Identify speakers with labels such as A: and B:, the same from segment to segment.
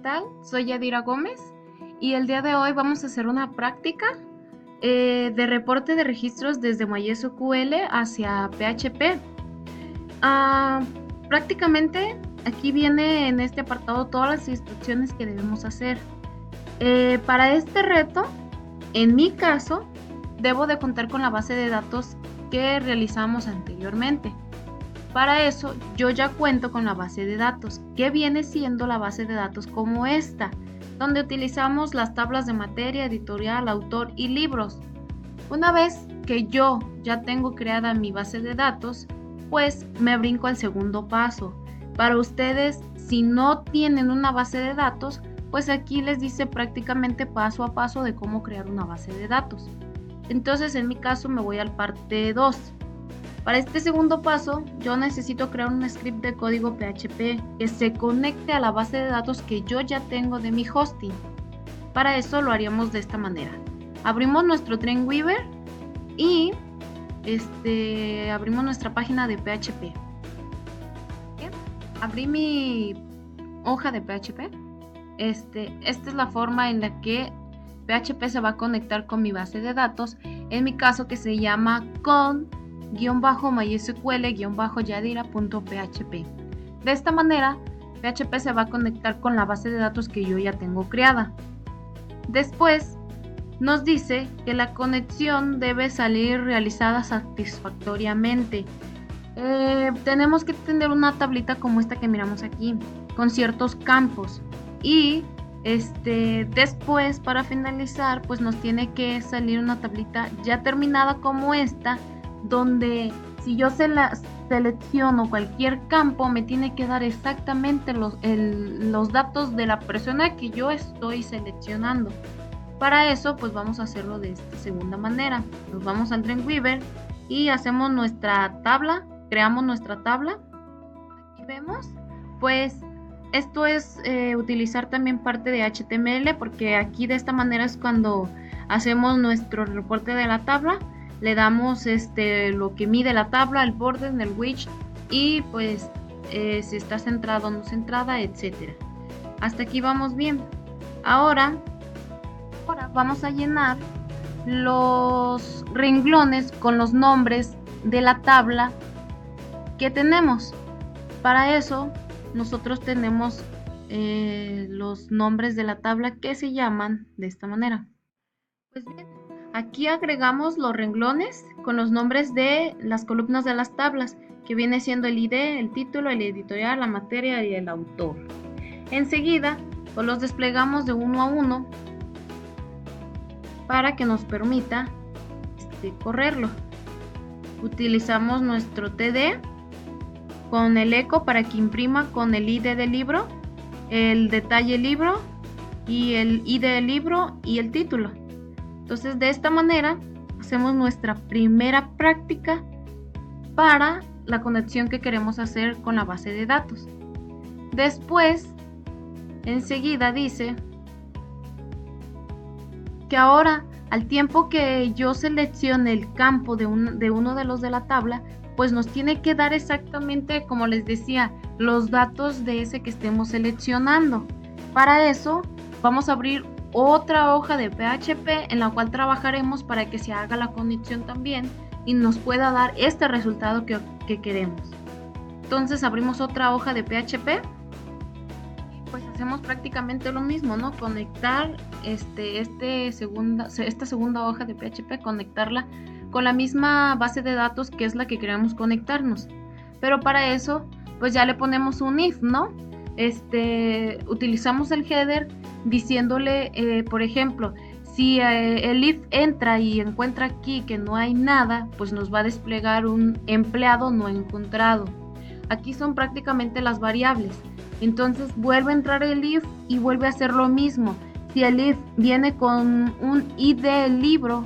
A: tal? Soy Yadira Gómez y el día de hoy vamos a hacer una práctica de reporte de registros desde MySQL hacia PHP. Ah, Prácticamente aquí viene en este apartado todas las instrucciones que debemos hacer. Para este reto, en mi caso, debo de contar con la base de datos que realizamos anteriormente. Para eso, yo ya cuento con la base de datos, que viene siendo la base de datos como esta, donde utilizamos las tablas de materia, editorial, autor y libros. Una vez que yo ya tengo creada mi base de datos, pues me brinco al segundo paso. Para ustedes, si no tienen una base de datos, pues aquí les dice prácticamente paso a paso de cómo crear una base de datos. Entonces, en mi caso, me voy al parte 2. Para este segundo paso, yo necesito crear un script de código PHP que se conecte a la base de datos que yo ya tengo de mi hosting. Para eso lo haríamos de esta manera. Abrimos nuestro Dreamweaver y abrimos nuestra página de PHP. Bien, abrí mi hoja de PHP. Esta es la forma en la que PHP se va a conectar con mi base de datos. En mi caso, que se llama con-mysql-yadira.php. De esta manera, PHP se va a conectar con la base de datos que yo ya tengo creada. Después, nos dice que la conexión debe salir realizada satisfactoriamente. Tenemos que tener una tablita como esta que miramos aquí, con ciertos campos. Y después, para finalizar, pues nos tiene que salir una tablita ya terminada como esta, donde si yo selecciono cualquier campo, me tiene que dar exactamente los datos de la persona que yo estoy seleccionando. Para eso, pues vamos a hacerlo de esta segunda manera. Nos vamos al Dreamweaver y hacemos nuestra tabla, creamos nuestra tabla. Aquí vemos, pues esto es utilizar también parte de HTML, porque aquí de esta manera es cuando hacemos nuestro reporte de la tabla. Le damos lo que mide la tabla, el border, el width y pues si está centrado o no centrada, etcétera. Hasta aquí vamos bien. Ahora vamos a llenar los renglones con los nombres de la tabla que tenemos. Para eso nosotros tenemos los nombres de la tabla que se llaman de esta manera. Pues bien, aquí agregamos los renglones con los nombres de las columnas de las tablas, que viene siendo el ID, el título, el editorial, la materia y el autor. Enseguida, pues los desplegamos de uno a uno para que nos permita correrlo. Utilizamos nuestro TD con el eco para que imprima con el ID del libro, el detalle libro y el ID del libro y el título. Entonces, de esta manera hacemos nuestra primera práctica para la conexión que queremos hacer con la base de datos. Después, enseguida dice que ahora, al tiempo que yo seleccione el campo de uno de los de la tabla, pues nos tiene que dar exactamente, como les decía, los datos de ese que estemos seleccionando. Para eso, vamos a abrir otra hoja de PHP en la cual trabajaremos para que se haga la conexión también y nos pueda dar este resultado que queremos. Entonces abrimos otra hoja de PHP, pues hacemos prácticamente lo mismo, ¿no? Conectar esta segunda hoja de PHP, conectarla con la misma base de datos que es la que queremos conectarnos. Pero para eso, pues ya le ponemos un if, ¿no? Utilizamos el header diciéndole, por ejemplo, si el if entra y encuentra aquí que no hay nada, pues nos va a desplegar un empleado no encontrado. Aquí son prácticamente las variables. Entonces vuelve a entrar el if y vuelve a hacer lo mismo. Si el if viene con un ID del libro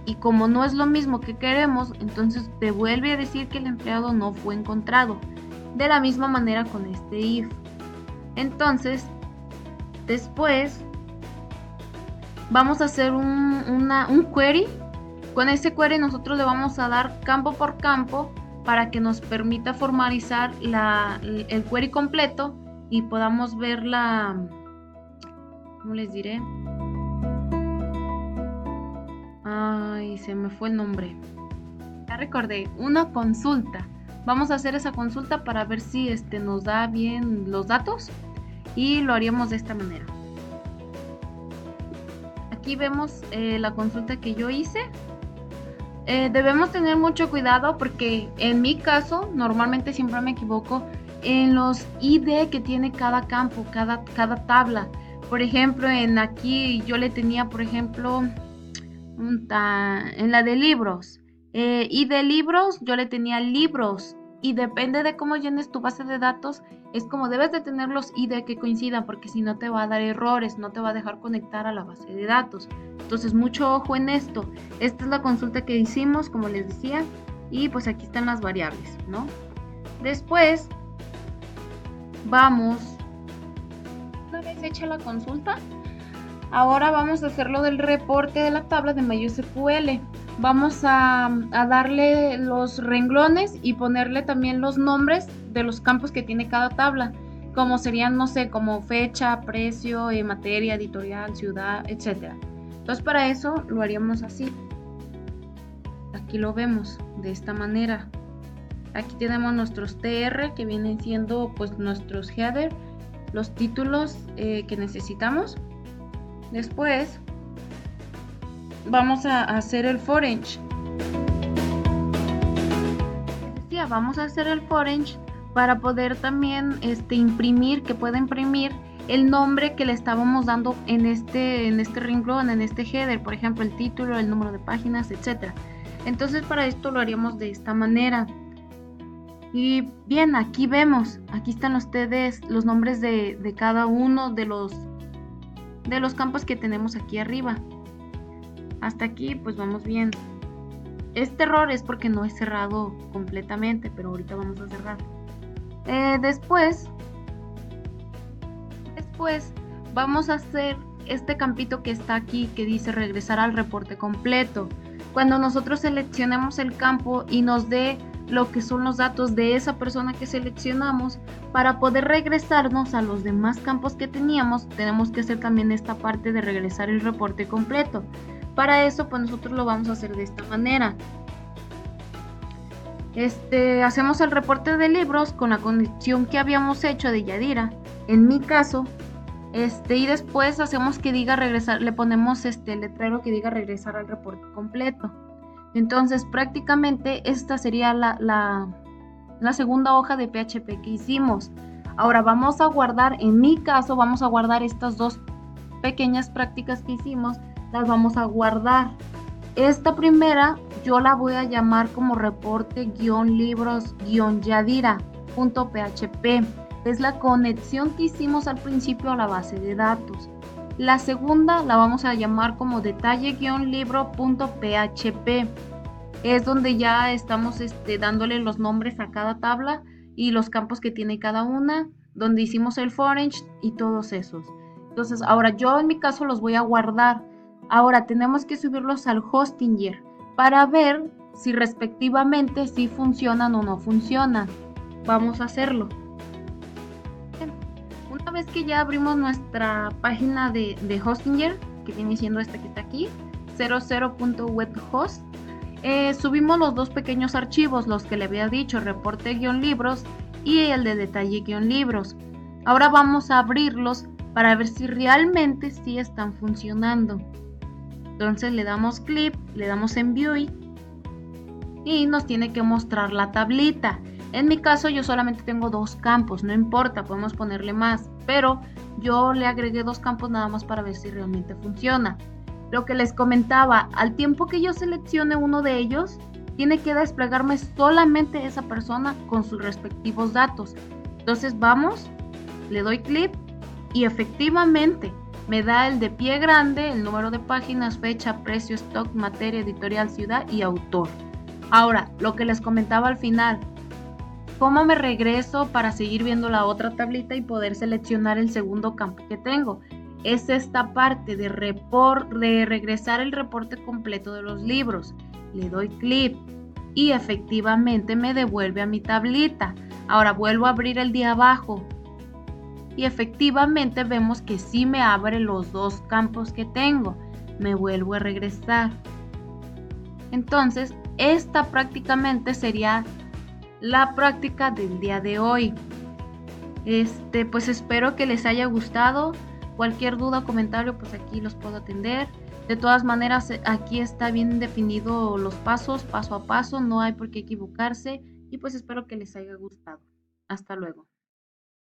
A: y como no es lo mismo que queremos, entonces te vuelve a decir que el empleado no fue encontrado. De la misma manera con este if. Entonces, después vamos a hacer un query. Con ese query nosotros le vamos a dar campo por campo para que nos permita formalizar el query completo y podamos ver ¿Cómo les diré? Ay, se me fue el nombre. Ya recordé, una consulta. Vamos a hacer esa consulta para ver si nos da bien los datos y lo haríamos de esta manera. Aquí vemos la consulta que yo hice. Debemos tener mucho cuidado porque en mi caso normalmente siempre me equivoco en los ID que tiene cada campo, cada tabla. Por ejemplo, aquí yo le tenía, por ejemplo, en la de libros. Y de libros yo le tenía libros. Y depende de cómo llenes tu base de datos, es como debes de tener los ID que coincidan, porque si no te va a dar errores, no te va a dejar conectar a la base de datos. Entonces, mucho ojo en esto. Esta es la consulta que hicimos, como les decía, y pues aquí están las variables, ¿no? Después, vamos, una vez hecha la consulta, ahora vamos a hacer lo del reporte de la tabla de MySQL. Vamos a darle los renglones y ponerle también los nombres de los campos que tiene cada tabla, como serían, no sé, como fecha, precio, materia, editorial, ciudad, etc. Entonces para eso lo haríamos así. Aquí lo vemos de esta manera. Aquí tenemos nuestros TR que vienen siendo pues nuestros header, los títulos que necesitamos. Después vamos a hacer el forange. Decía, vamos a hacer el forange para poder también imprimir, que pueda imprimir el nombre que le estábamos dando en este renglón, en este header, por ejemplo, el título, el número de páginas, etc. Entonces para esto lo haríamos de esta manera. Y bien, aquí vemos, aquí están ustedes los nombres de cada uno de los campos que tenemos aquí arriba. Hasta aquí pues vamos bien. Este error es porque no he cerrado completamente, pero ahorita vamos a cerrar. Después vamos a hacer este campito que está aquí que dice regresar al reporte completo. Cuando nosotros seleccionemos el campo y nos dé lo que son los datos de esa persona que seleccionamos, para poder regresarnos a los demás campos que teníamos, tenemos que hacer también esta parte de regresar el reporte completo. Para eso pues nosotros lo vamos a hacer de esta manera. Hacemos el reporte de libros con la conexión que habíamos hecho de Yadira, en mi caso, y después hacemos que diga regresar, le ponemos el letrero que diga regresar al reporte completo. Entonces prácticamente esta sería la segunda hoja de PHP que hicimos. Ahora vamos a guardar, en mi caso vamos a guardar estas dos pequeñas prácticas que hicimos, las vamos a guardar. Esta primera yo la voy a llamar como reporte-libros-yadira.php. Es la conexión que hicimos al principio a la base de datos. La segunda la vamos a llamar como detalle-libro.php. Es donde ya estamos dándole los nombres a cada tabla y los campos que tiene cada una, donde hicimos el forange y todos esos. Entonces ahora yo en mi caso los voy a guardar. Ahora tenemos que subirlos al Hostinger para ver si respectivamente si funcionan o no funcionan. Vamos a hacerlo. Una vez que ya abrimos nuestra página de Hostinger, que viene siendo esta que está aquí, 00.webhost, subimos los dos pequeños archivos, los que le había dicho, reporte-libros y el de detalle-libros. Ahora vamos a abrirlos para ver si realmente sí están funcionando. Entonces le damos clic, le damos en View y nos tiene que mostrar la tablita. En mi caso yo solamente tengo dos campos, no importa, podemos ponerle más, pero yo le agregué dos campos nada más para ver si realmente funciona. Lo que les comentaba, al tiempo que yo seleccione uno de ellos, tiene que desplegarme solamente esa persona con sus respectivos datos. Entonces vamos, le doy clic y efectivamente me da el de pie grande, el número de páginas, fecha, precio, stock, materia, editorial, ciudad y autor. Ahora, lo que les comentaba al final, ¿cómo me regreso para seguir viendo la otra tablita y poder seleccionar el segundo campo que tengo? Es esta parte de regresar el reporte completo de los libros. Le doy clic y efectivamente me devuelve a mi tablita. Ahora vuelvo a abrir el de abajo y efectivamente vemos que sí me abre los dos campos que tengo. Me vuelvo a regresar. Entonces, esta prácticamente sería la práctica del día de hoy. Pues espero que les haya gustado. Cualquier duda o comentario, pues aquí los puedo atender. De todas maneras, aquí está bien definido los pasos, paso a paso, no hay por qué equivocarse. Y pues espero que les haya gustado. Hasta luego.